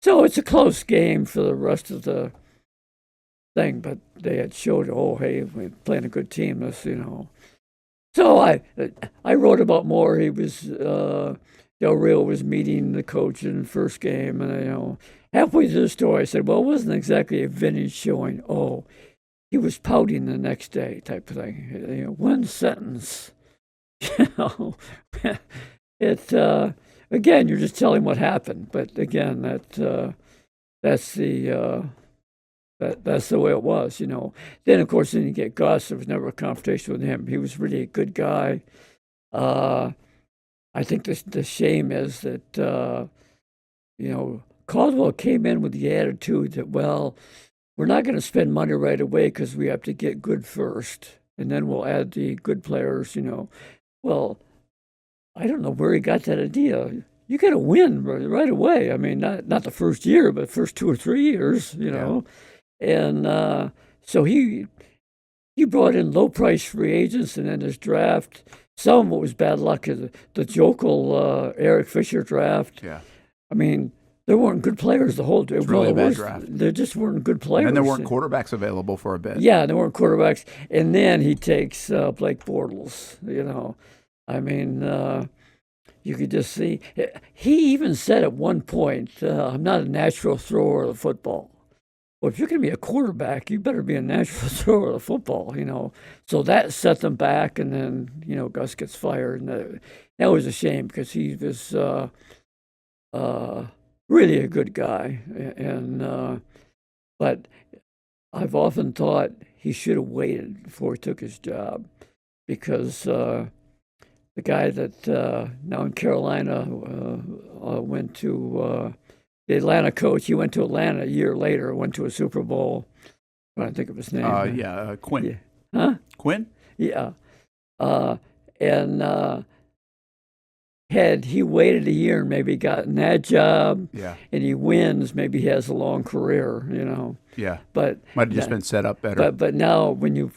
[SPEAKER 3] So it's a close game for the rest of the thing, but they had showed, hey, we're playing a good team. So I wrote about more. He was Del Rio was meeting the coach in the first game, and halfway through the story, I said, well, it wasn't exactly a vintage showing. Oh, he was pouting the next day, type of thing. One sentence. Again, you're just telling what happened, but again, that's the. That's the way it was, Then, of course, you get Gus. There was never a confrontation with him. He was really a good guy. I think the shame is that, Caldwell came in with the attitude that, well, we're not going to spend money right away because we have to get good first, and then we'll add the good players, Well, I don't know where he got that idea. You got to win right away. I mean, not the first year, but first 2 or 3 years,
[SPEAKER 2] Yeah.
[SPEAKER 3] And so he brought in low-price free agents, and then his draft, some of it was bad luck. The Jokel Eric Fisher draft.
[SPEAKER 2] Yeah.
[SPEAKER 3] I mean, there weren't good players the whole time.
[SPEAKER 2] It's really a bad draft.
[SPEAKER 3] There just weren't good players.
[SPEAKER 2] And there weren't quarterbacks available for a bit.
[SPEAKER 3] Yeah, there weren't quarterbacks. And then he takes Blake Bortles, I mean, you could just see. He even said at one point, I'm not a natural thrower of the football. Well, if you're going to be a quarterback, you better be a natural thrower of the football, So that set them back, and then, Gus gets fired. And that was a shame because he was really a good guy. But I've often thought he should have waited before he took his job, because the guy that now in Carolina went to the Atlanta coach. He went to Atlanta a year later, went to a Super Bowl. I don't think of his name.
[SPEAKER 2] Quinn.
[SPEAKER 3] Yeah. Huh?
[SPEAKER 2] Quinn?
[SPEAKER 3] Yeah. And had he waited a year and maybe gotten that job, and he wins, maybe he has a long career,
[SPEAKER 2] Yeah.
[SPEAKER 3] But
[SPEAKER 2] might have just been set up better.
[SPEAKER 3] But now when you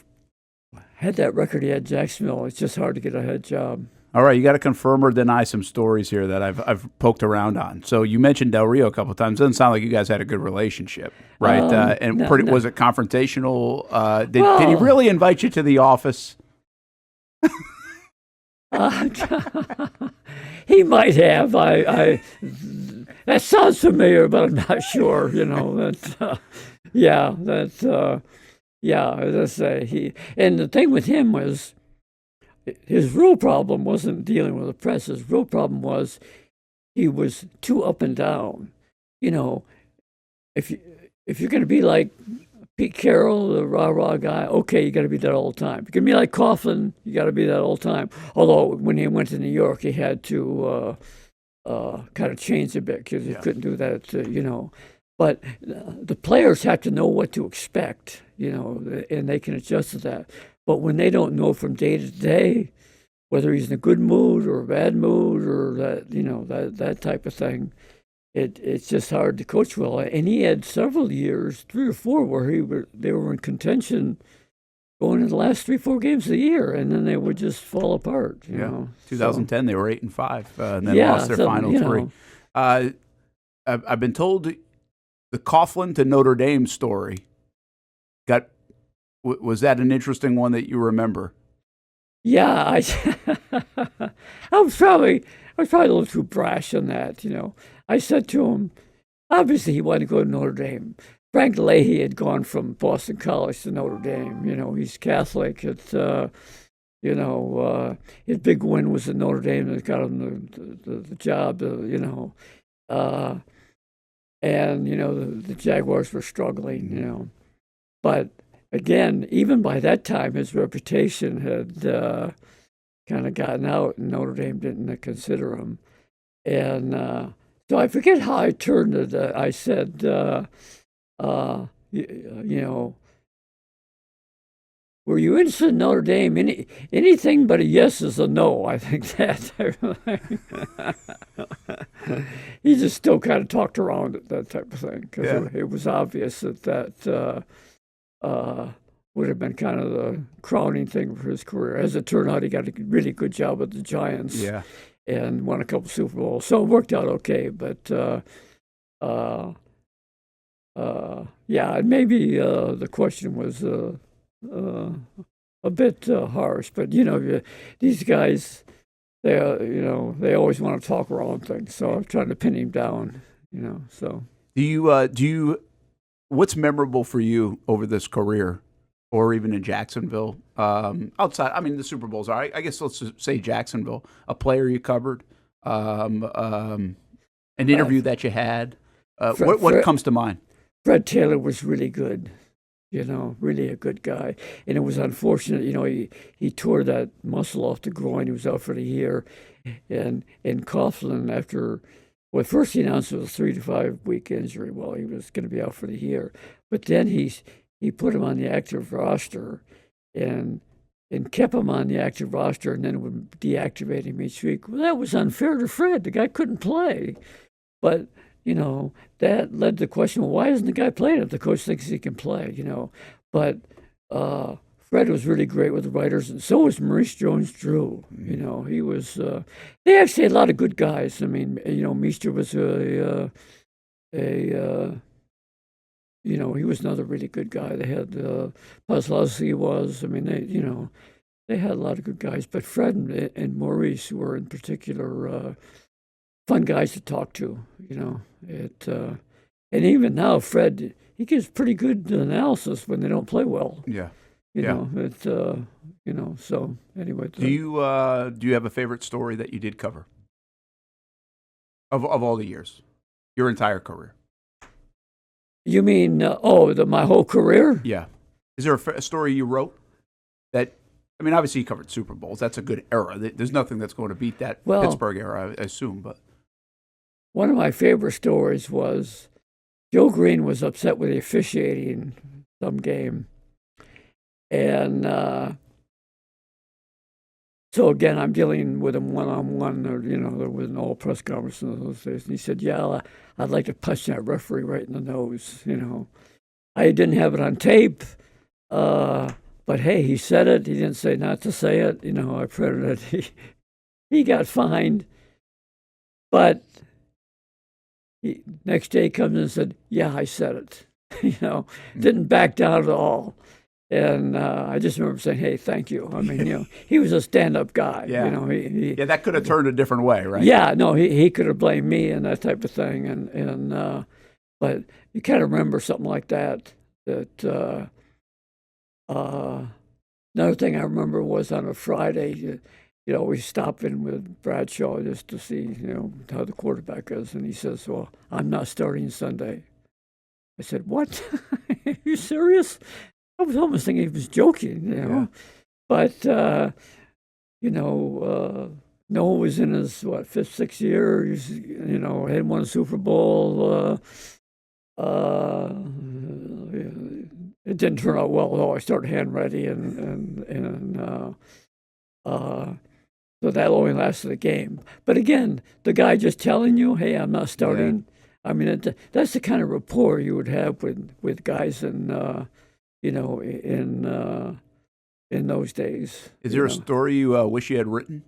[SPEAKER 3] had that record he had Jacksonville, it's just hard to get a head job.
[SPEAKER 2] All right, you got to confirm or deny some stories here that I've poked around on. So you mentioned Del Rio a couple of times. Doesn't sound like you guys had a good relationship, right? Was it confrontational? Did he really invite you to the office?
[SPEAKER 3] He might have. I that sounds familiar, but I'm not sure. As I say, and the thing with him was his real problem wasn't dealing with the press. His real problem was he was too up and down. If you're going to be like Pete Carroll, the rah-rah guy, okay, you got to be that all the time. If you're going to be like Coughlin, you got to be that all the time. Although when he went to New York, he had to kind of change a bit because he couldn't do that, But the players have to know what to expect, and they can adjust to that. But when they don't know from day to day whether he's in a good mood or a bad mood or that type of thing, it's just hard to coach well. And he had several years, 3 or 4, where they were in contention going in the last 3-4 games of the year, and then they would just fall apart.
[SPEAKER 2] 2010, they were 8-5, and then lost their final 3. I've been told the Coughlin to Notre Dame story was that an interesting one that you remember?
[SPEAKER 3] Yeah, I was probably a little too brash on that. I said to him, obviously he wanted to go to Notre Dame. Frank Leahy had gone from Boston College to Notre Dame. He's Catholic. It's his big win was at Notre Dame that got him the job. And the Jaguars were struggling. But again, even by that time, his reputation had kind of gotten out, and Notre Dame didn't consider him. And so I forget how I turned it. I said, were you interested in Notre Dame? Anything but a yes is a no. I think that. He just still kind of talked around it, that type of thing, because it was obvious that would have been kind of the crowning thing for his career. As it turned out, he got a really good job at the Giants and won a couple Super Bowls. So it worked out okay. But, and maybe the question was a bit harsh. But, these guys, they always want to talk around things. So I'm trying to pin him down, so.
[SPEAKER 2] Do you what's memorable for you over this career, or even in Jacksonville? Outside, the Super Bowls are. I guess let's just say Jacksonville. A player you covered, an interview that you had. What comes to mind?
[SPEAKER 3] Fred Taylor was really good. Really a good guy. And it was unfortunate, he tore that muscle off the groin. He was out for the year. And Coughlin, first he announced it was a 3 to 5 week injury. Well, he was going to be out for the year. But then he put him on the active roster and kept him on the active roster and then would deactivate him each week. Well, that was unfair to Fred. The guy couldn't play. But, that led to the question, well, why isn't the guy playing if the coach thinks he can play, But Fred was really great with the writers, and so was Maurice Jones-Drew. He was. They actually had a lot of good guys. Meester was he was another really good guy. They had Puslowski was. They had a lot of good guys. But Fred and Maurice were in particular fun guys to talk to. And even now, Fred, he gives pretty good analysis when they don't play well.
[SPEAKER 2] Yeah.
[SPEAKER 3] So anyway.
[SPEAKER 2] Do you have a favorite story that you did cover of all the years, your entire career?
[SPEAKER 3] You mean my whole career?
[SPEAKER 2] Yeah. Is there a story you wrote that? Obviously you covered Super Bowls. That's a good era. There's nothing that's going to beat that Pittsburgh era, I assume. But
[SPEAKER 3] one of my favorite stories was Joe Green was upset with the officiating some game. And so again, I'm dealing with him one-on-one. There was an all press conference in those days. And he said, I'd like to punch that referee right in the nose. I didn't have it on tape, but hey, he said it. He didn't say not to say it. I printed it. he got fined, but next day he comes in and said, "Yeah, I said it." Didn't back down at all. And I just remember saying, "Hey, thank you." I mean, he was a stand-up guy.
[SPEAKER 2] Yeah. That could have turned a different way, right?
[SPEAKER 3] Yeah, no, he could have blamed me and that type of thing. And but you kind of remember something like that. Another thing I remember was on a Friday, we stopped in with Bradshaw just to see, how the quarterback is. And he says, "Well, I'm not starting Sunday." I said, "What? Are you serious?" I was almost thinking he was joking,
[SPEAKER 2] Yeah.
[SPEAKER 3] But, Noah was in his, fifth, sixth year. He's, had won a Super Bowl. It didn't turn out well, though. I started hand ready, so that only lasted a game. But again, the guy just telling you, "Hey, I'm not starting." Yeah. I mean, that's the kind of rapport you would have with guys in those days.
[SPEAKER 2] Is there a story you wish you had written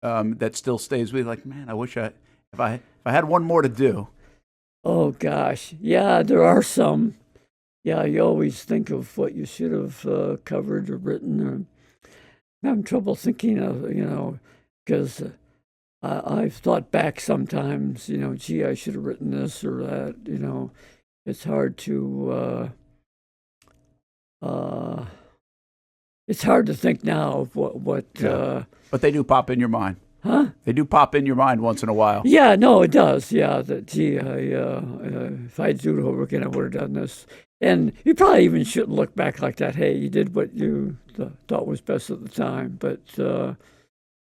[SPEAKER 2] that still stays with you? Like, man, I wish if I had one more to do.
[SPEAKER 3] Oh gosh, yeah, there are some. Yeah, you always think of what you should have covered or written. Or I'm having trouble thinking of, because I've thought back sometimes. Gee, I should have written this or that. It's hard to. It's hard to think now of what.
[SPEAKER 2] Yeah. But they do pop in your mind.
[SPEAKER 3] Huh?
[SPEAKER 2] They do pop in your mind once in a while.
[SPEAKER 3] Yeah, no, it does. Yeah, if I had to do it over again, I would have done this. And you probably even shouldn't look back like that. Hey, you did what you thought was best at the time. But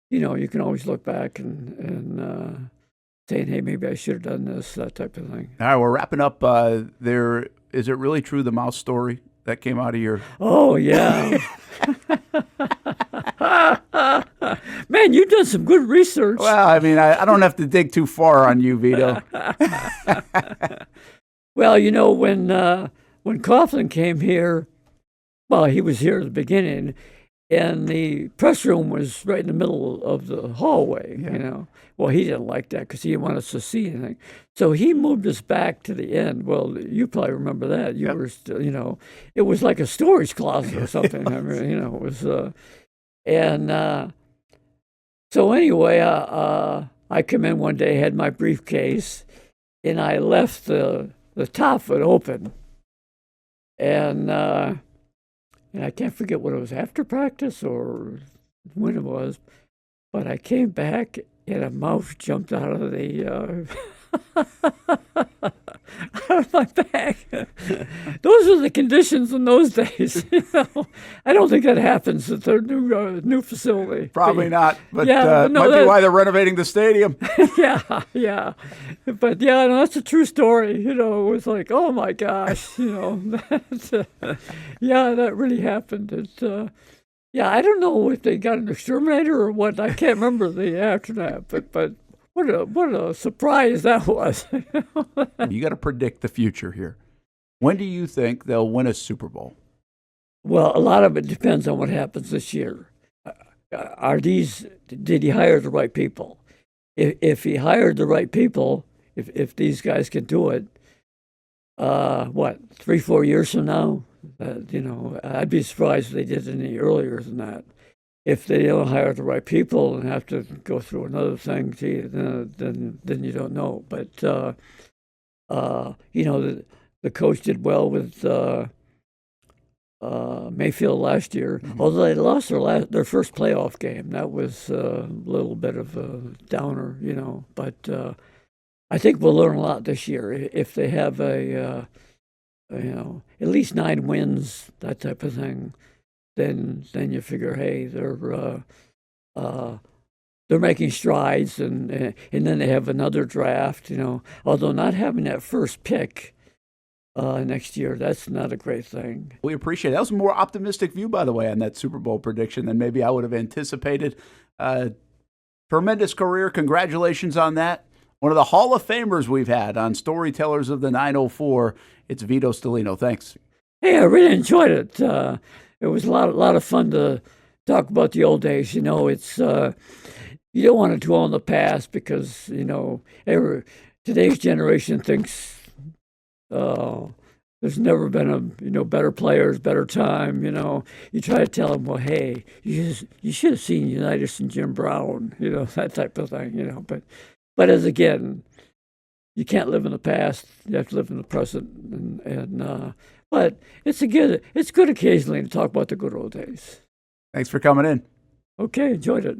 [SPEAKER 3] you can always look back and saying, "Hey, maybe I should have done this," that type of thing.
[SPEAKER 2] All right, we're wrapping up. Is it really true, the mouse story that came out of your?
[SPEAKER 3] Oh yeah. Man, you've done some good research.
[SPEAKER 2] Well, I mean, I don't have to dig too far on you, Vito.
[SPEAKER 3] Well, when Coughlin came here, well, he was here at the beginning, and the press room was right in the middle of the hallway.
[SPEAKER 2] Yeah.
[SPEAKER 3] Well, he didn't like that because he didn't want us to see anything. So he moved us back to the end. Well, you probably remember that. You were still, it was like a storage closet or something. I mean, it was, so anyway, I come in one day, had my briefcase, and I left the top of it open. And I can't forget what it was, after practice or when it was, but I came back and a mouse jumped out of the out of my bag. Those are the conditions in those days. I don't think that happens at their new facility.
[SPEAKER 2] Probably not, but
[SPEAKER 3] yeah,
[SPEAKER 2] might be why they're renovating the stadium.
[SPEAKER 3] yeah. But yeah, no, that's a true story. It was like, oh my gosh, that, that really happened. I don't know if they got an exterminator or what. I can't remember the after that, but what a surprise that was.
[SPEAKER 2] You got to predict the future here. When do you think they'll win a Super Bowl?
[SPEAKER 3] Well, a lot of it depends on what happens this year. Did he hire the right people? If he hired the right people, if these guys can do it, 3-4 years from now, I'd be surprised if they did any earlier than that. If they don't hire the right people and have to go through another thing, then you don't know. But the coach did well with Mayfield last year, although they lost their first playoff game. That was a little bit of a downer, But I think we'll learn a lot this year if they have at least 9 wins, that type of thing. Then you figure, hey, they're making strides, and then they have another draft. Although not having that first pick next year, that's not a great thing.
[SPEAKER 2] We appreciate it. That was a more optimistic view, by the way, on that Super Bowl prediction than maybe I would have anticipated. Tremendous career. Congratulations on that. One of the Hall of Famers we've had on Storytellers of the 904. It's Vito Stellino. Thanks.
[SPEAKER 3] Hey, I really enjoyed it. It was a lot of fun to talk about the old days. It's you don't want to dwell on the past because today's generation thinks there's never been a better players, better time. You try to tell them, well, hey, you should have seen Unitas and Jim Brown, that type of thing. But as again, you can't live in the past. You have to live in the present, but it's good occasionally to talk about the good old days.
[SPEAKER 2] Thanks for coming in.
[SPEAKER 3] Okay, enjoyed it.